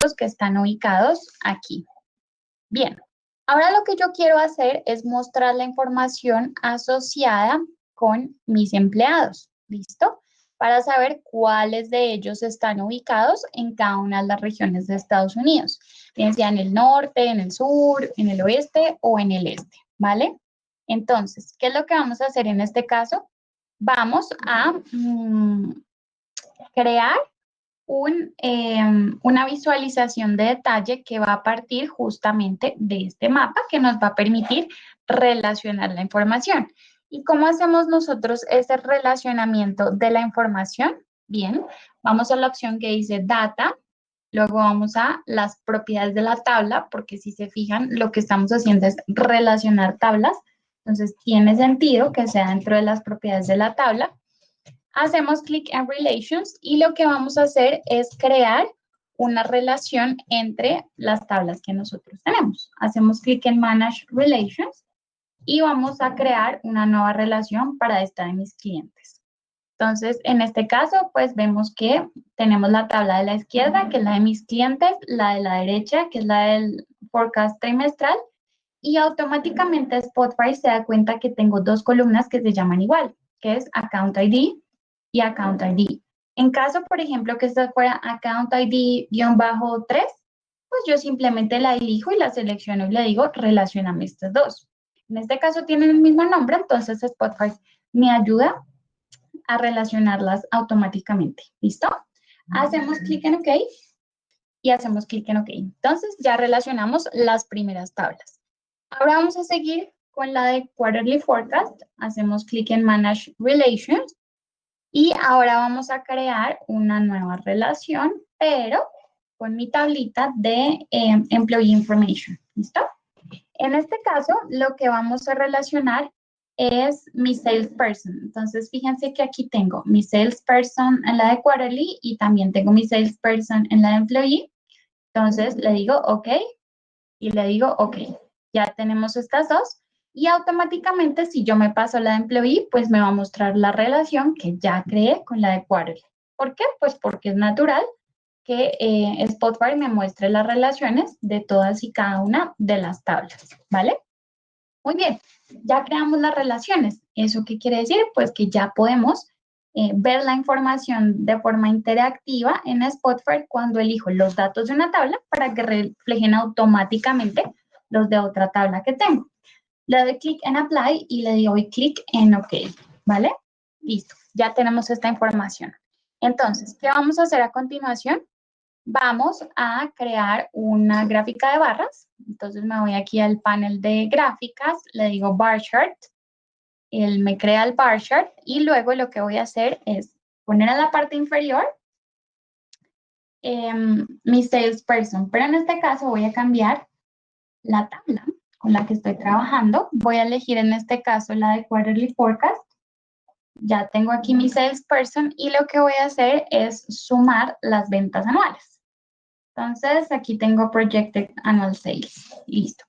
puntos que están ubicados aquí. Bien, ahora lo que yo quiero hacer es mostrar la información asociada con mis empleados, ¿listo? Para saber cuáles de ellos están ubicados en cada una de las regiones de Estados Unidos, bien sea en el norte, en el sur, en el oeste o en el este, ¿vale? Entonces, ¿qué es lo que vamos a hacer en este caso? Vamos a crear una visualización de detalle que va a partir justamente de este mapa que nos va a permitir relacionar la información. ¿Y cómo hacemos nosotros ese relacionamiento de la información? Bien, vamos a la opción que dice Data, luego vamos a las propiedades de la tabla, porque si se fijan, lo que estamos haciendo es relacionar tablas, entonces tiene sentido que sea dentro de las propiedades de la tabla. Hacemos clic en Relations y lo que vamos a hacer es crear una relación entre las tablas que nosotros tenemos. Hacemos clic en Manage Relations y vamos a crear una nueva relación para esta de mis clientes. Entonces, en este caso, pues vemos que tenemos la tabla de la izquierda, que es la de mis clientes, la de la derecha, que es la del forecast trimestral, y automáticamente Spotify se da cuenta que tengo dos columnas que se llaman igual, que es Account ID y Account ID. En caso, por ejemplo, que esta fuera Account ID-3, pues yo simplemente la elijo y la selecciono y le digo, relacióname estas dos. En este caso tienen el mismo nombre, entonces Spotify me ayuda a relacionarlas automáticamente. ¿Listo? Hacemos clic en OK y hacemos clic en OK. Entonces ya relacionamos las primeras tablas. Ahora vamos a seguir con la de Quarterly Forecast. Hacemos clic en Manage Relations. Y ahora vamos a crear una nueva relación, pero con mi tablita de Employee Information. ¿Listo? En este caso, lo que vamos a relacionar es mi salesperson. Entonces, fíjense que aquí tengo mi salesperson en la de Quarterly y también tengo mi salesperson en la de Employee. Entonces, le digo OK y le digo OK. Ya tenemos estas dos. Y automáticamente, si yo me paso la de Employee, pues me va a mostrar la relación que ya creé con la de Quarterly. ¿Por qué? Pues porque es natural que Spotify me muestre las relaciones de todas y cada una de las tablas, ¿vale? Muy bien, ya creamos las relaciones. ¿Eso qué quiere decir? Pues que ya podemos ver la información de forma interactiva en Spotify cuando elijo los datos de una tabla para que reflejen automáticamente los de otra tabla que tengo. Le doy clic en Apply y le doy clic en OK, ¿vale? Listo, ya tenemos esta información. Entonces, ¿qué vamos a hacer a continuación? Vamos a crear una gráfica de barras. Entonces me voy aquí al panel de gráficas, le digo Bar Chart. Él me crea el Bar Chart y luego lo que voy a hacer es poner en la parte inferior mi salesperson. Pero en este caso voy a cambiar la tabla con la que estoy trabajando. Voy a elegir en este caso la de Quarterly Forecast. Ya tengo aquí mi salesperson y lo que voy a hacer es sumar las ventas anuales. Entonces, aquí tengo Projected Annual Sales. Listo.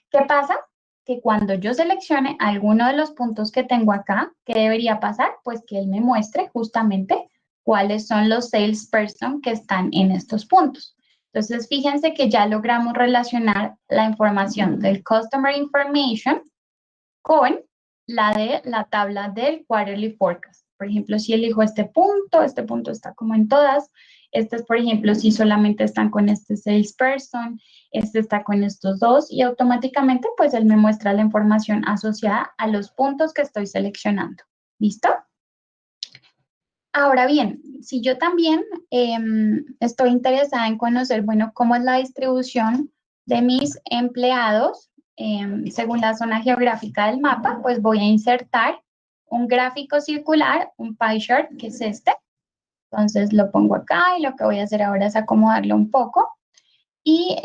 ¿Qué pasa? Que cuando yo seleccione alguno de los puntos que tengo acá, ¿qué debería pasar? Pues que él me muestre justamente cuáles son los salesperson que están en estos puntos. Entonces, fíjense que ya logramos relacionar la información del Customer Information con la de la tabla del Quarterly Forecast. Por ejemplo, si elijo este punto está como en todas. Este es, por ejemplo, si solamente están con este salesperson, este está con estos dos y automáticamente pues él me muestra la información asociada a los puntos que estoy seleccionando. ¿Listo? Ahora bien, si yo también estoy interesada en conocer, bueno, cómo es la distribución de mis empleados según la zona geográfica del mapa, pues voy a insertar un gráfico circular, un pie chart, que es este. Entonces lo pongo acá y lo que voy a hacer ahora es acomodarlo un poco. Y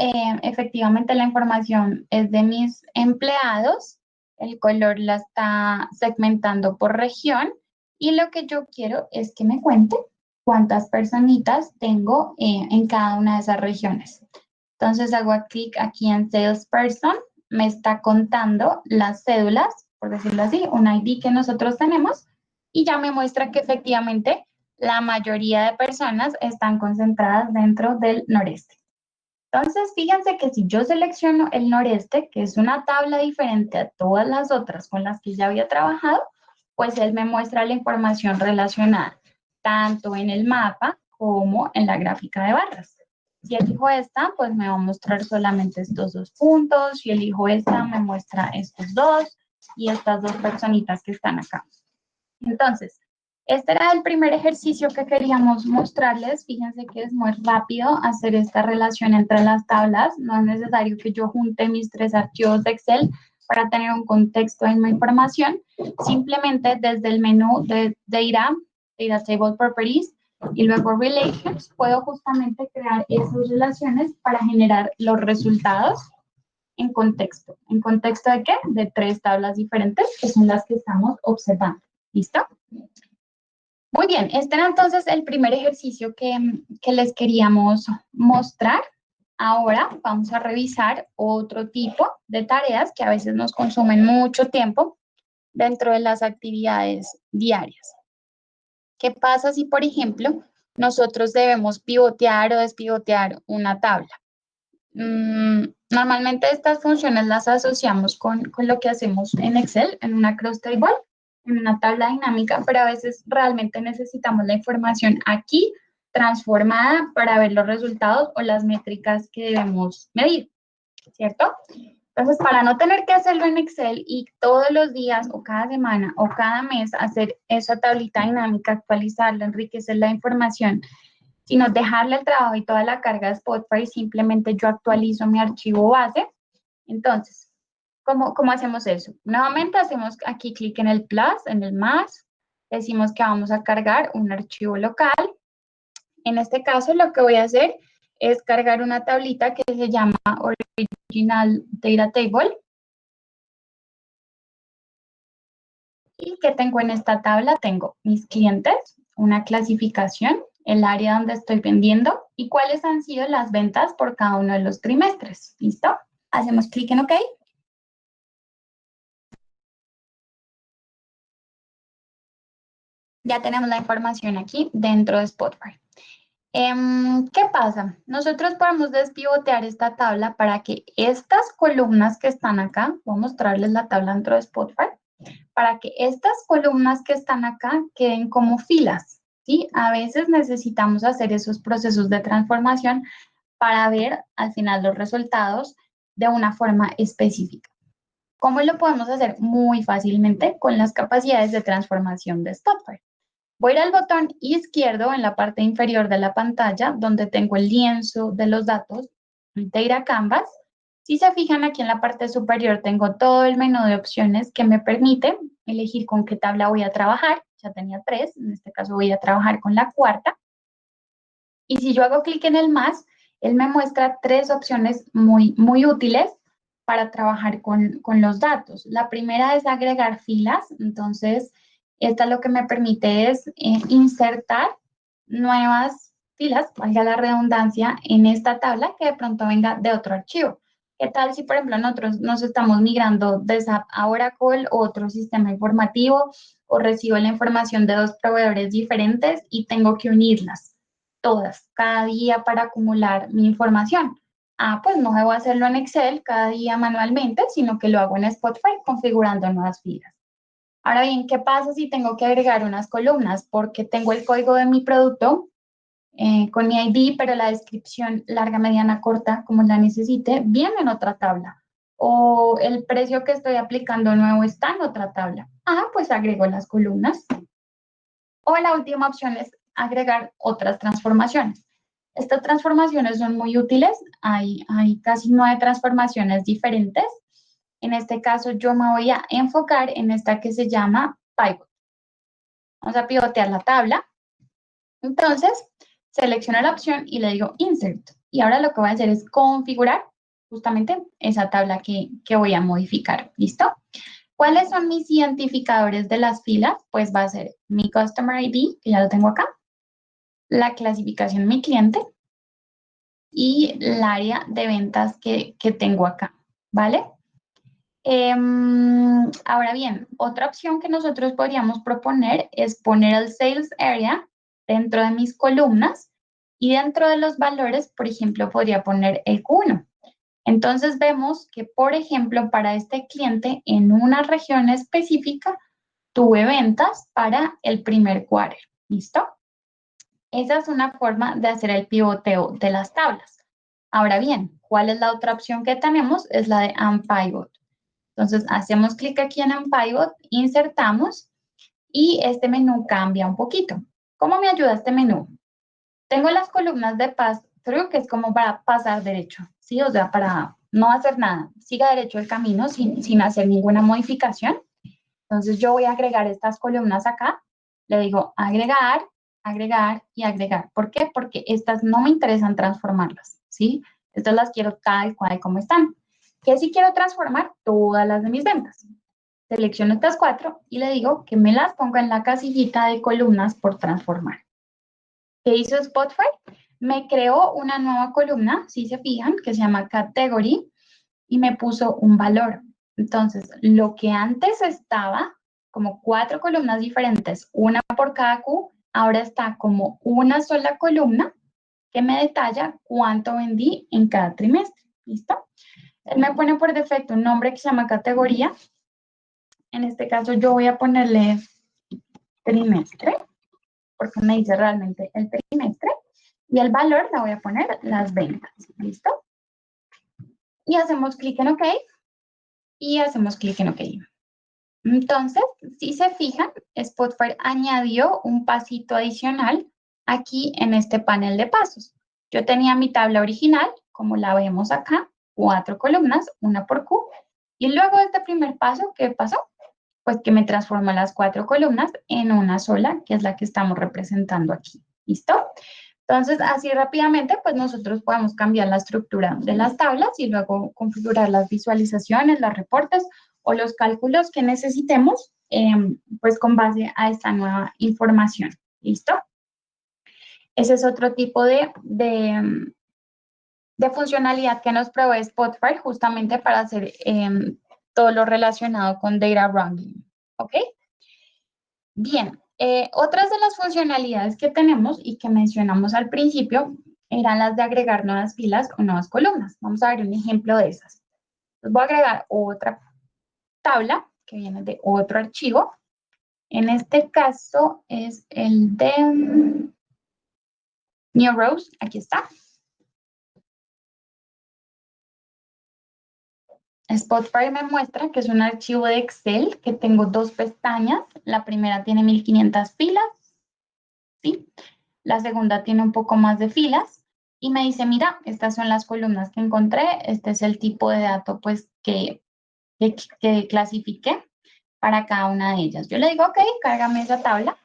efectivamente la información es de mis empleados. El color la está segmentando por región. Y lo que yo quiero es que me cuente cuántas personitas tengo en cada una de esas regiones. Entonces hago clic aquí en Salesperson. Me está contando las cédulas, por decirlo así, un ID que nosotros tenemos. Y ya me muestra que efectivamente la mayoría de personas están concentradas dentro del noreste. Entonces, fíjense que si yo selecciono el noreste, que es una tabla diferente a todas las otras con las que ya había trabajado, pues él me muestra la información relacionada tanto en el mapa como en la gráfica de barras. Si elijo esta, pues me va a mostrar solamente estos dos puntos. Si elijo esta, me muestra estos dos y estas dos personitas que están acá. Entonces, este era el primer ejercicio que queríamos mostrarles. Fíjense que es muy rápido hacer esta relación entre las tablas. No es necesario que yo junte mis 3 archivos de Excel para tener un contexto en mi información. Simplemente desde el menú de Data Table Properties y luego Relations, puedo justamente crear esas relaciones para generar los resultados en contexto. ¿En contexto de qué? De 3 tablas diferentes que son las que estamos observando. ¿Listo? Muy bien, este era entonces el primer ejercicio que les queríamos mostrar. Ahora vamos a revisar otro tipo de tareas que a veces nos consumen mucho tiempo dentro de las actividades diarias. ¿Qué pasa si, por ejemplo, nosotros debemos pivotear o despivotear una tabla? Normalmente estas funciones las asociamos con lo que hacemos en Excel, en una cross table, en una tabla dinámica, pero a veces realmente necesitamos la información aquí transformada para ver los resultados o las métricas que debemos medir, ¿cierto? Entonces, para no tener que hacerlo en Excel y todos los días o cada semana o cada mes hacer esa tablita dinámica, actualizarla, enriquecer la información, sino dejarle el trabajo y toda la carga de Spotify, simplemente yo actualizo mi archivo base. Entonces, ¿cómo hacemos eso? Nuevamente hacemos aquí clic en el plus, en el más, decimos que vamos a cargar un archivo local. En este caso, lo que voy a hacer es cargar una tablita que se llama Original Data Table. ¿Y qué tengo en esta tabla? Tengo mis clientes, una clasificación, el área donde estoy vendiendo y cuáles han sido las ventas por cada uno de los trimestres. ¿Listo? Hacemos clic en OK. Ya tenemos la información aquí dentro de Spotify. ¿Qué pasa? Nosotros podemos despivotear esta tabla para que estas columnas que están acá, voy a mostrarles la tabla dentro de Spotify, para que estas columnas que están acá queden como filas, ¿sí? A veces necesitamos hacer esos procesos de transformación para ver al final los resultados de una forma específica. ¿Cómo lo podemos hacer? Muy fácilmente con las capacidades de transformación de Spotify. Voy a ir al botón izquierdo en la parte inferior de la pantalla, donde tengo el lienzo de los datos, Data Canvas. Si se fijan aquí en la parte superior, tengo todo el menú de opciones que me permite elegir con qué tabla voy a trabajar. Ya tenía 3, en este caso voy a trabajar con la cuarta. Y si yo hago clic en el más, él me muestra 3 opciones muy útiles para trabajar con los datos. La primera es agregar filas, entonces esta lo que me permite es insertar nuevas filas, valga la redundancia, en esta tabla que de pronto venga de otro archivo. ¿Qué tal si, por ejemplo, nosotros nos estamos migrando de SAP a Oracle o otro sistema informativo o recibo la información de 2 proveedores diferentes y tengo que unirlas todas cada día para acumular mi información? Pues no debo hacerlo en Excel cada día manualmente, sino que lo hago en Spotify configurando nuevas filas. Ahora bien, ¿qué pasa si tengo que agregar unas columnas? Porque tengo el código de mi producto con mi ID, pero la descripción larga, mediana, corta, como la necesite, viene en otra tabla. O el precio que estoy aplicando nuevo está en otra tabla. Pues agrego las columnas. O la última opción es agregar otras transformaciones. Estas transformaciones son muy útiles. Hay casi 9 transformaciones diferentes. En este caso, yo me voy a enfocar en esta que se llama Pivot. Vamos a pivotear la tabla. Entonces, selecciono la opción y le digo Insert. Y ahora lo que voy a hacer es configurar justamente esa tabla que voy a modificar. ¿Listo? ¿Cuáles son mis identificadores de las filas? Pues va a ser mi Customer ID, que ya lo tengo acá, la clasificación de mi cliente y el área de ventas que tengo acá, ¿vale? Ahora bien, otra opción que nosotros podríamos proponer es poner el Sales Area dentro de mis columnas Y dentro de los valores, por ejemplo, podría poner el Q1. Entonces vemos que, por ejemplo, para este cliente en una región específica, tuve ventas para el primer quarter. ¿Listo? Esa es una forma de hacer el pivoteo de las tablas. Ahora bien, ¿cuál es la otra opción que tenemos? Es la de Unpivot. Entonces, hacemos clic aquí en Unpivot, insertamos y este menú cambia un poquito. ¿Cómo me ayuda este menú? Tengo las columnas de pass-through, que es como para pasar derecho, ¿sí? O sea, para no hacer nada. Siga derecho el camino sin hacer ninguna modificación. Entonces, yo voy a agregar estas columnas acá. Le digo agregar, agregar y agregar. ¿Por qué? Porque estas no me interesan transformarlas, ¿sí? Estas las quiero tal cual como están. ¿Qué sí quiero transformar? Todas las de mis ventas. Selecciono estas 4 y le digo que me las ponga en la casillita de columnas por transformar. ¿Qué hizo Spotify? Me creó una nueva columna, si se fijan, que se llama Category y me puso un valor. Entonces, lo que antes estaba como 4 columnas diferentes, una por cada Q, ahora está como una sola columna que me detalla cuánto vendí en cada trimestre. ¿Listo? Él me pone por defecto un nombre que se llama categoría. En este caso yo voy a ponerle trimestre, porque me dice realmente el trimestre, y el valor le voy a poner las ventas. ¿Listo? Y hacemos clic en OK, y hacemos clic en OK. Entonces, si se fijan, Spotify añadió un pasito adicional aquí en este panel de pasos. Yo tenía mi tabla original, como la vemos acá, 4 columnas, una por Q, y luego de este primer paso, ¿qué pasó? Pues que me transformó las 4 columnas en una sola, que es la que estamos representando aquí. ¿Listo? Entonces, así rápidamente, pues nosotros podemos cambiar la estructura de las tablas y luego configurar las visualizaciones, los reportes o los cálculos que necesitemos, pues con base a esta nueva información. ¿Listo? Ese es otro tipo de funcionalidad que nos provee Spotify justamente para hacer todo lo relacionado con data wrangling. ¿Ok? Bien, otras de las funcionalidades que tenemos y que mencionamos al principio eran las de agregar nuevas filas o nuevas columnas. Vamos a ver un ejemplo de esas. Entonces voy a agregar otra tabla que viene de otro archivo. En este caso es el de New Rows. Aquí está. Spotify me muestra que es un archivo de Excel que tengo 2 pestañas. La primera tiene 1500 filas, ¿sí? La segunda tiene un poco más de filas y me dice, mira, estas son las columnas que encontré, este es el tipo de dato pues que clasifiqué para cada una de ellas. Yo le digo, ok, cárgame esa tabla.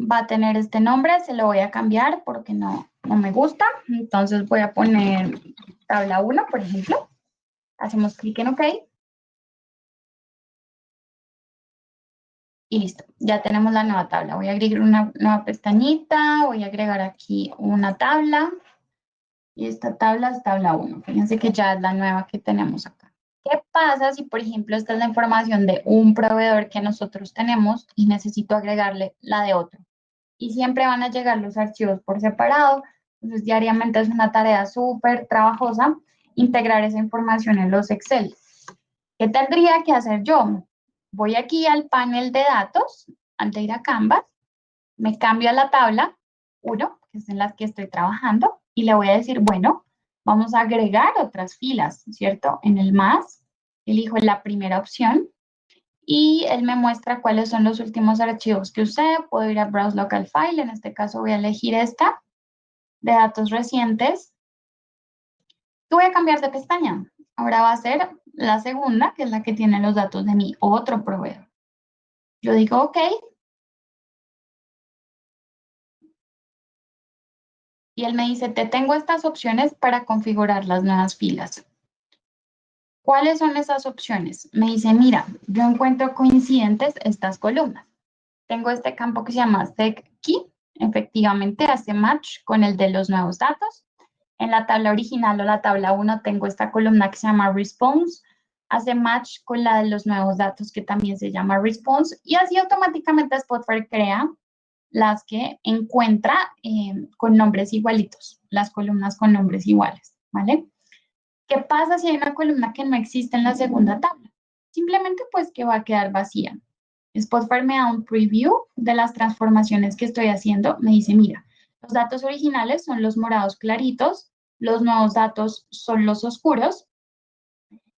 Va a tener este nombre, se lo voy a cambiar porque no me gusta. Entonces voy a poner tabla 1, por ejemplo. Hacemos clic en OK. Y listo, ya tenemos la nueva tabla. Voy a agregar una nueva pestañita, voy a agregar aquí una tabla. Y esta tabla es tabla 1. Fíjense que ya es la nueva que tenemos acá. ¿Qué pasa si, por ejemplo, esta es la información de un proveedor que nosotros tenemos y necesito agregarle la de otro? Y siempre van a llegar los archivos por separado. Entonces, diariamente es una tarea súper trabajosa integrar esa información en los Excel. ¿Qué tendría que hacer yo? Voy aquí al panel de datos, antes de ir a Canvas, me cambio a la tabla 1, que es en la que estoy trabajando, y le voy a decir, bueno, vamos a agregar otras filas, ¿cierto? En el más, elijo la primera opción, y él me muestra cuáles son los últimos archivos que usé. Puedo ir a Browse Local File, en este caso voy a elegir esta, de datos recientes. Y voy a cambiar de pestaña. Ahora va a ser la segunda, que es la que tiene los datos de mi otro proveedor. Yo digo OK, y él me dice, te tengo estas opciones para configurar las nuevas filas. ¿Cuáles son esas opciones? Me dice, mira, yo encuentro coincidentes estas columnas. Tengo este campo que se llama SecKey, efectivamente hace match con el de los nuevos datos. En la tabla original o la tabla 1 tengo esta columna que se llama Response, hace match con la de los nuevos datos que también se llama Response, y así automáticamente Spotify crea las que encuentra con nombres igualitos, las columnas con nombres iguales, ¿vale? ¿Qué pasa si hay una columna que no existe en la segunda tabla? Simplemente pues que va a quedar vacía. Spotfire me da un preview de las transformaciones que estoy haciendo. Me dice, mira, los datos originales son los morados claritos, los nuevos datos son los oscuros,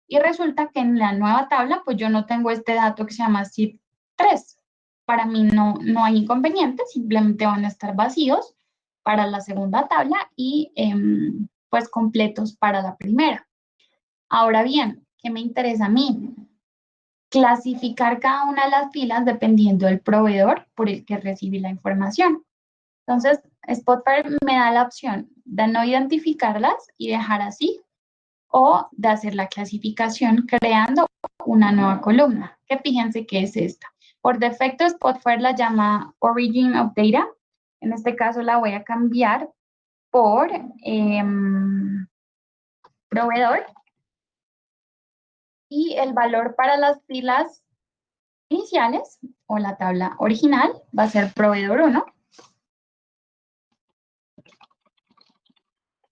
y resulta que en la nueva tabla, pues yo no tengo este dato que se llama zip3. Para mí no hay inconveniente, simplemente van a estar vacíos para la segunda tabla y pues completos para la primera. Ahora bien, ¿qué me interesa a mí? Clasificar cada una de las filas dependiendo del proveedor por el que recibí la información. Entonces, Spotfire me da la opción de no identificarlas y dejar así, o de hacer la clasificación creando una nueva columna, que fíjense que es esta. Por defecto, Spotfire la llama Origin of Data. En este caso la voy a cambiar por proveedor. Y el valor para las filas iniciales o la tabla original va a ser proveedor 1.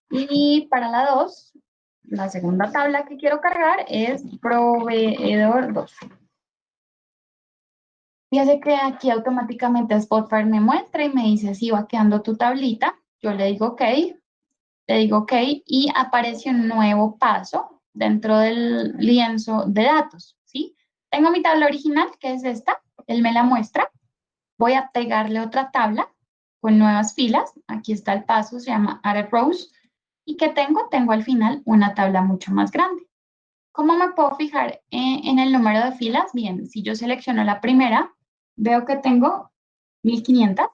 Y para la 2, la segunda tabla que quiero cargar es proveedor 2. Fíjese que aquí automáticamente Spotfire me muestra y me dice si va quedando tu tablita. Yo le digo OK y aparece un nuevo paso dentro del lienzo de datos, ¿sí? Tengo mi tabla original, que es esta, él me la muestra. Voy a pegarle otra tabla con nuevas filas. Aquí está el paso, se llama Add Rows. ¿Y qué tengo? Tengo al final una tabla mucho más grande. ¿Cómo me puedo fijar en el número de filas? Bien, si yo selecciono la primera, veo que tengo 1500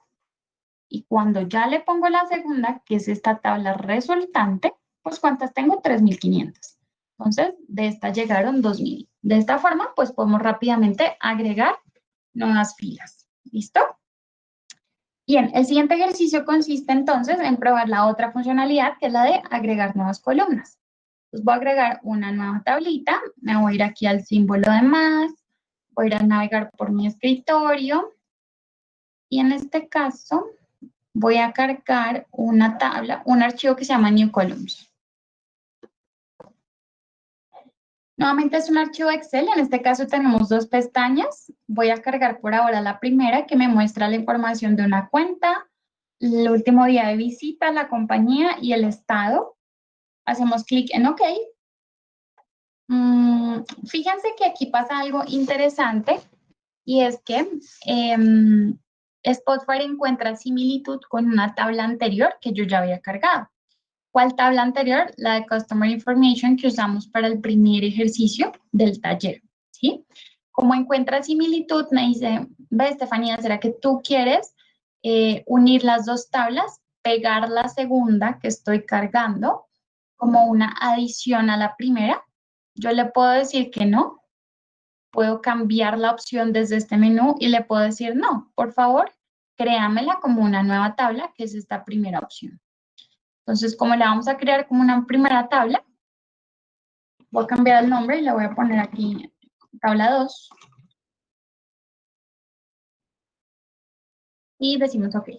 y cuando ya le pongo la segunda, que es esta tabla resultante, pues ¿cuántas tengo? 3500. Entonces, de esta llegaron 2000. De esta forma, pues podemos rápidamente agregar nuevas filas. ¿Listo? Bien, el siguiente ejercicio consiste entonces en probar la otra funcionalidad, que es la de agregar nuevas columnas. Entonces voy a agregar una nueva tablita, me voy a ir aquí al símbolo de más, voy a ir a navegar por mi escritorio y en este caso voy a cargar una tabla, un archivo que se llama New Columns. Nuevamente es un archivo Excel, en este caso tenemos dos pestañas. Voy a cargar por ahora la primera que me muestra la información de una cuenta, el último día de visita, la compañía y el estado. Hacemos clic en OK. Fíjense que aquí pasa algo interesante y es que Spotfire encuentra similitud con una tabla anterior que yo ya había cargado. ¿Cuál tabla anterior? La de Customer Information que usamos para el primer ejercicio del taller, ¿sí? Como encuentra similitud, me dice, ve, Estefanía, ¿será que tú quieres unir las dos tablas, pegar la segunda que estoy cargando como una adición a la primera? Yo le puedo decir que no, puedo cambiar la opción desde este menú y le puedo decir, no, por favor, créamela como una nueva tabla, que es esta primera opción. Entonces, como la vamos a crear como una primera tabla, voy a cambiar el nombre y le voy a poner aquí tabla 2. Y decimos OK.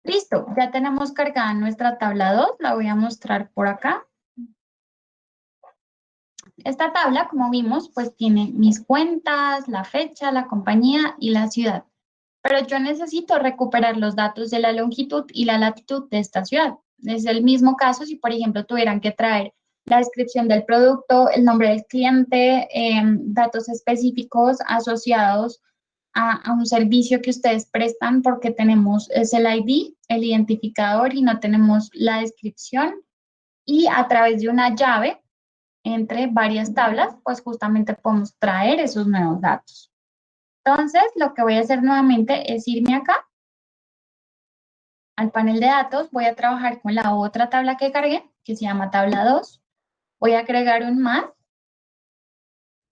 Listo, ya tenemos cargada nuestra tabla 2, la voy a mostrar por acá. Esta tabla, como vimos, pues tiene mis cuentas, la fecha, la compañía y la ciudad. Pero yo necesito recuperar los datos de la longitud y la latitud de esta ciudad. Es el mismo caso si, por ejemplo, tuvieran que traer la descripción del producto, el nombre del cliente, datos específicos asociados a un servicio que ustedes prestan porque tenemos es el ID, el identificador y no tenemos la descripción. Y a través de una llave entre varias tablas, pues justamente podemos traer esos nuevos datos. Entonces, lo que voy a hacer nuevamente es irme acá al panel de datos. Voy a trabajar con la otra tabla que cargué, que se llama tabla 2. Voy a agregar un más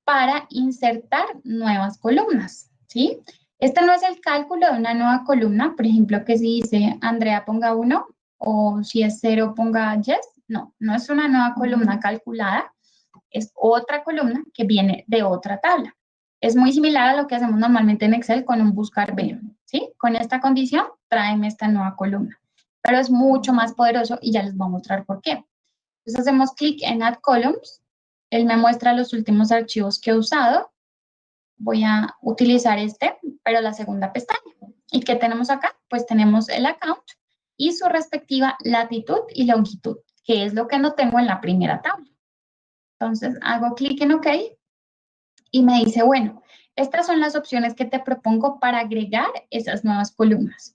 para insertar nuevas columnas, ¿sí? Este no es el cálculo de una nueva columna, por ejemplo, que si dice Andrea ponga 1 o si es 0 ponga yes. No, no es una nueva columna calculada, es otra columna que viene de otra tabla. Es muy similar a lo que hacemos normalmente en Excel con un buscar B, ¿sí? Con esta condición, tráeme esta nueva columna. Pero es mucho más poderoso y ya les voy a mostrar por qué. Entonces hacemos clic en Add Columns. Él me muestra los últimos archivos que he usado. Voy a utilizar este, pero la segunda pestaña. ¿Y qué tenemos acá? Pues tenemos el account y su respectiva latitud y longitud, que es lo que no tengo en la primera tabla. Entonces hago clic en OK y me dice, bueno, estas son las opciones que te propongo para agregar esas nuevas columnas.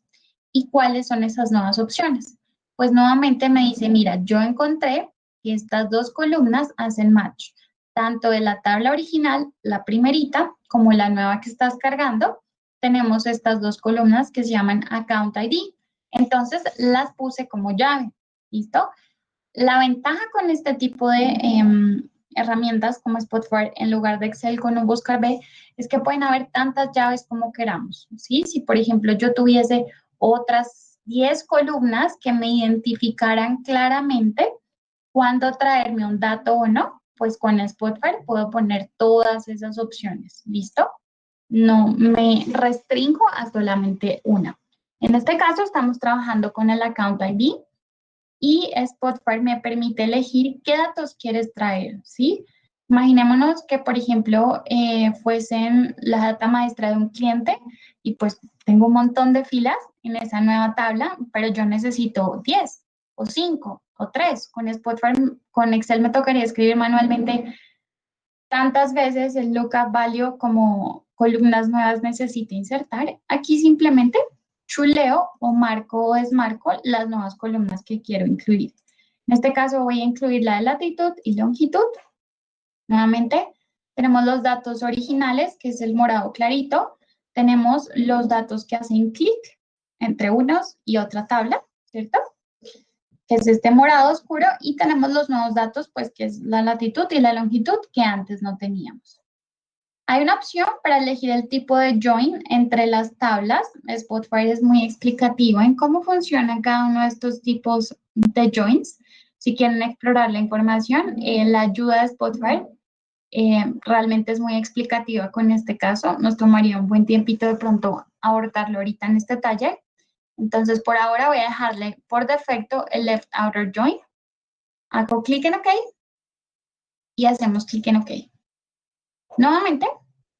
¿Y cuáles son esas nuevas opciones? Pues nuevamente me dice, mira, yo encontré que estas dos columnas hacen match, tanto de la tabla original, la primerita, como la nueva que estás cargando. Tenemos estas dos columnas que se llaman Account ID. Entonces, las puse como llave, ¿listo? La ventaja con este tipo de herramientas como Spotfire en lugar de Excel con un buscar B es que pueden haber tantas llaves como queramos, ¿sí? Si, por ejemplo, yo tuviese otras 10 columnas que me identificaran claramente cuándo traerme un dato o no, pues con Spotfire puedo poner todas esas opciones, ¿listo? No me restringo a solamente una. En este caso estamos trabajando con el Account ID y Spotfire me permite elegir qué datos quieres traer, ¿sí? Imaginémonos que, por ejemplo, fuesen la data maestra de un cliente y pues tengo un montón de filas en esa nueva tabla, pero yo necesito 10 o 5 o 3. Con Spotfire, con Excel me tocaría escribir manualmente tantas veces el lookup value como columnas nuevas necesite insertar. Aquí simplemente chuleo o marco o desmarco las nuevas columnas que quiero incluir. En este caso voy a incluir la de latitud y longitud. Nuevamente tenemos los datos originales, que es el morado clarito. Tenemos los datos que hacen clic entre unos y otra tabla, ¿cierto? Que es este morado oscuro, y tenemos los nuevos datos, pues que es la latitud y la longitud que antes no teníamos. Hay una opción para elegir el tipo de join entre las tablas. Spotfire es muy explicativo en cómo funciona cada uno de estos tipos de joins. Si quieren explorar la información, la ayuda de Spotfire realmente es muy explicativa con este caso. Nos tomaría un buen tiempito de pronto abordarlo ahorita en este taller. Entonces, por ahora voy a dejarle por defecto el Left Outer Join. Hago clic en OK y hacemos clic en OK. Nuevamente,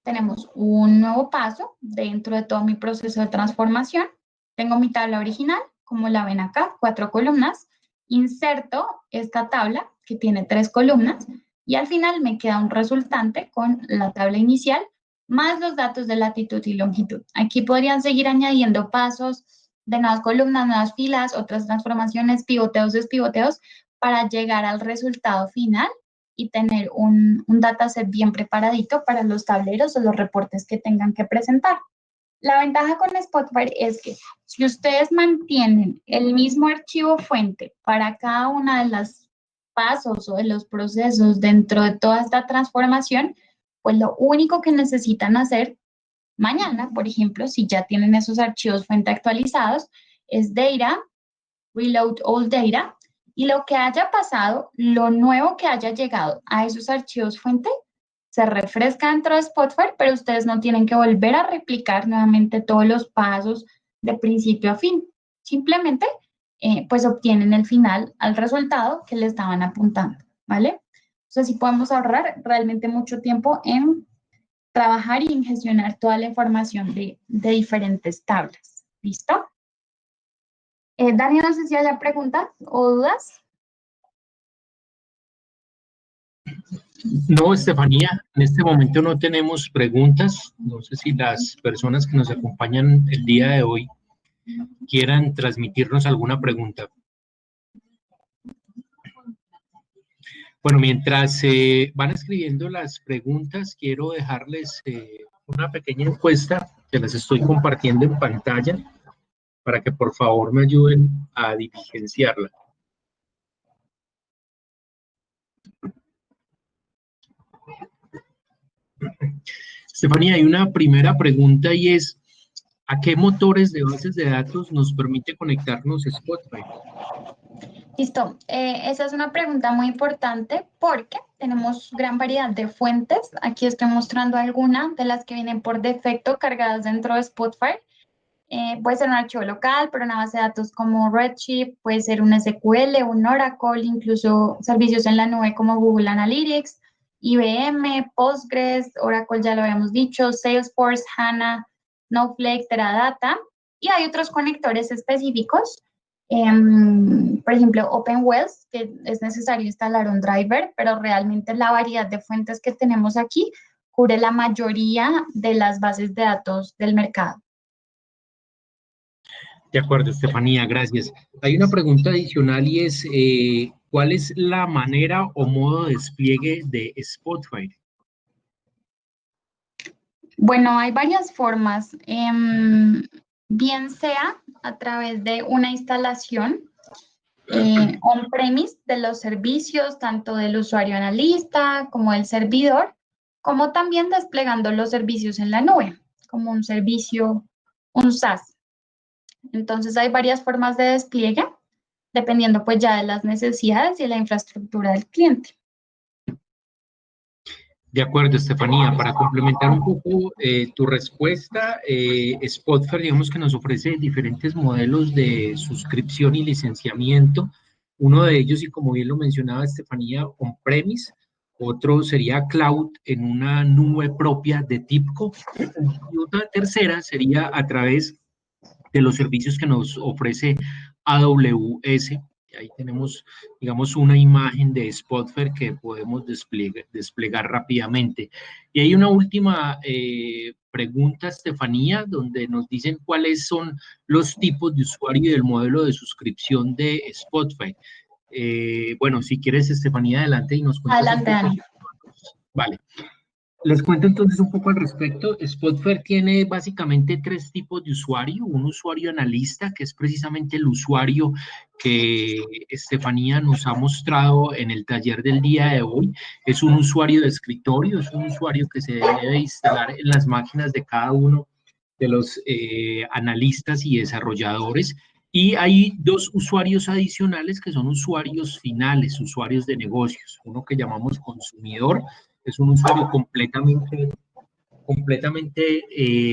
tenemos un nuevo paso dentro de todo mi proceso de transformación. Tengo mi tabla original, como la ven acá, 4 columnas. Inserto esta tabla que tiene 3 columnas y al final me queda un resultante con la tabla inicial más los datos de latitud y longitud. Aquí podrían seguir añadiendo pasos de nuevas columnas, nuevas filas, otras transformaciones, pivoteos, despivoteos, para llegar al resultado final y tener un dataset bien preparadito para los tableros o los reportes que tengan que presentar. La ventaja con Spotfire es que si ustedes mantienen el mismo archivo fuente para cada una de las pasos o de los procesos dentro de toda esta transformación, pues lo único que necesitan hacer mañana, por ejemplo, si ya tienen esos archivos fuente actualizados, es data, reload all data, y lo que haya pasado, lo nuevo que haya llegado a esos archivos fuente, se refresca dentro de Spotfire, pero ustedes no tienen que volver a replicar nuevamente todos los pasos de principio a fin. Simplemente, pues obtienen el final al resultado que le estaban apuntando, ¿vale? Entonces, sí podemos ahorrar realmente mucho tiempo en trabajar y en gestionar toda la información de diferentes tablas. ¿Listo? Dani, no sé si haya preguntas o dudas. No, Estefanía, en este momento no tenemos preguntas. No sé si las personas que nos acompañan el día de hoy quieran transmitirnos alguna pregunta. Bueno, mientras van escribiendo las preguntas, quiero dejarles una pequeña encuesta que les estoy compartiendo en pantalla para que por favor me ayuden a diligenciarla. Estefanía, hay una primera pregunta y es, ¿a qué motores de bases de datos nos permite conectarnos Spotfire? Listo. Esa es una pregunta muy importante porque tenemos gran variedad de fuentes. Aquí estoy mostrando algunas de las que vienen por defecto cargadas dentro de Spotfire. Puede ser un archivo local, pero una base de datos como Redshift, puede ser un SQL, un Oracle, incluso servicios en la nube como Google Analytics, IBM, Postgres, Oracle ya lo habíamos dicho, Salesforce, HANA, Snowflake, Teradata, y hay otros conectores específicos, por ejemplo, OpenWells, que es necesario instalar un driver, pero realmente la variedad de fuentes que tenemos aquí cubre la mayoría de las bases de datos del mercado. De acuerdo, Estefanía, gracias. Hay una pregunta adicional y es, ¿cuál es la manera o modo de despliegue de Spotfire? Bueno, hay varias formas, bien sea a través de una instalación on-premise de los servicios, tanto del usuario analista como del servidor, como también desplegando los servicios en la nube, como un servicio, un SaaS. Entonces hay varias formas de despliegue, dependiendo pues ya de las necesidades y de la infraestructura del cliente. De acuerdo, Estefanía. Para complementar un poco tu respuesta, Spotfire, digamos que nos ofrece diferentes modelos de suscripción y licenciamiento. Uno de ellos, y como bien lo mencionaba Estefanía, on-premise. Otro sería cloud en una nube propia de TIBCO. Y otra tercera sería a través de los servicios que nos ofrece AWS. Ahí tenemos, digamos, una imagen de Spotfire que podemos desplegar rápidamente. Y hay una última pregunta, Estefanía, donde nos dicen cuáles son los tipos de usuario y del modelo de suscripción de Spotfire. Bueno, si quieres, Estefanía, adelante y nos cuentas un Adelante, poco. Dani. Vale. Les cuento entonces un poco al respecto. Spotfire tiene básicamente tres tipos de usuario. Un usuario analista, que es precisamente el usuario que Estefanía nos ha mostrado en el taller del día de hoy. Es un usuario de escritorio, es un usuario que se debe instalar en las máquinas de cada uno de los analistas y desarrolladores. Y hay dos usuarios adicionales que son usuarios finales, usuarios de negocios. Uno que llamamos consumidor, es un usuario completamente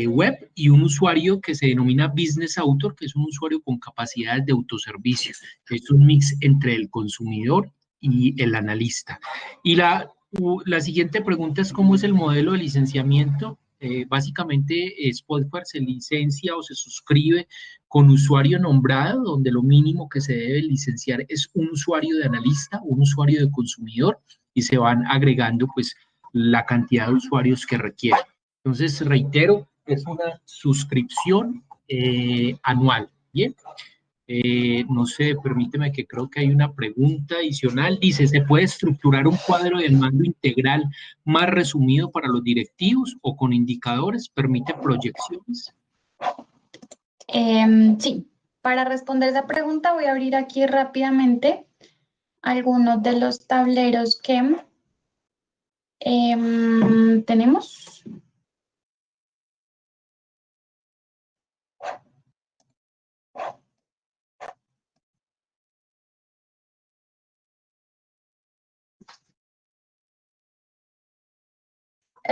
web, y un usuario que se denomina Business Author, que es un usuario con capacidades de autoservicio. Es un mix entre el consumidor y el analista. Y la siguiente pregunta es cómo es el modelo de licenciamiento. Básicamente, Spotfire se licencia o se suscribe con usuario nombrado, donde lo mínimo que se debe licenciar es un usuario de analista, un usuario de consumidor, y se van agregando pues la cantidad de usuarios que requiere. Entonces, reitero, es una suscripción anual. Bien. No sé, permíteme que creo que hay una pregunta adicional. Dice, ¿se puede estructurar un cuadro del mando integral más resumido para los directivos o con indicadores? ¿Permite proyecciones? Sí, para responder esa pregunta voy a abrir aquí rápidamente algunos de los tableros que tenemos.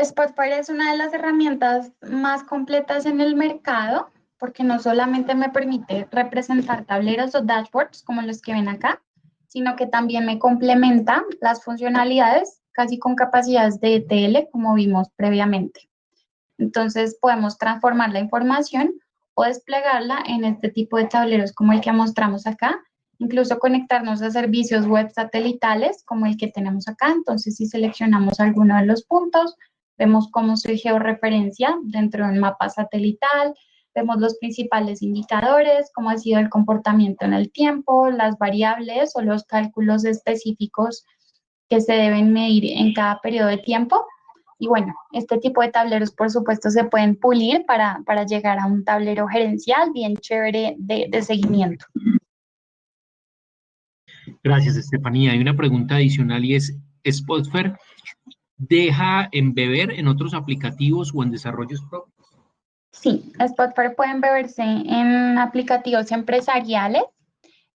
Spotfire es una de las herramientas más completas en el mercado porque no solamente me permite representar tableros o dashboards como los que ven acá, sino que también me complementa las funcionalidades casi con capacidades de ETL como vimos previamente. Entonces podemos transformar la información o desplegarla en este tipo de tableros como el que mostramos acá, incluso conectarnos a servicios web satelitales como el que tenemos acá. Entonces si seleccionamos alguno de los puntos, vemos cómo se georreferencia dentro de un mapa satelital, vemos los principales indicadores, cómo ha sido el comportamiento en el tiempo, las variables o los cálculos específicos que se deben medir en cada periodo de tiempo. Y bueno, este tipo de tableros, por supuesto, se pueden pulir para llegar a un tablero gerencial bien chévere de seguimiento. Gracias, Estefanía. Hay una pregunta adicional y es, ¿Spotfire deja embeber en otros aplicativos o en desarrollos propios? Sí, Spotfire puede beberse en aplicativos empresariales,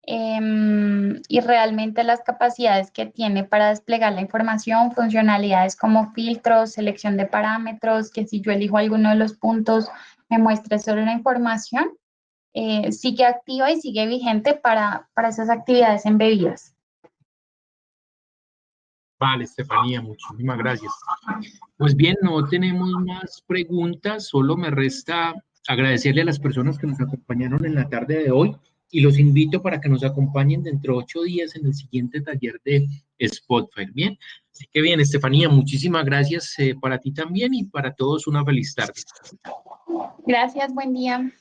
y realmente las capacidades que tiene para desplegar la información, funcionalidades como filtros, selección de parámetros, que si yo elijo alguno de los puntos me muestre solo la información, sigue activa y sigue vigente para esas actividades embebidas. Vale, Estefanía, muchísimas gracias. Pues bien, no tenemos más preguntas, solo me resta agradecerle a las personas que nos acompañaron en la tarde de hoy y los invito para que nos acompañen dentro de 8 días en el siguiente taller de Spotfire. Bien, así que bien, Estefanía, muchísimas gracias para ti también y para todos una feliz tarde. Gracias, buen día.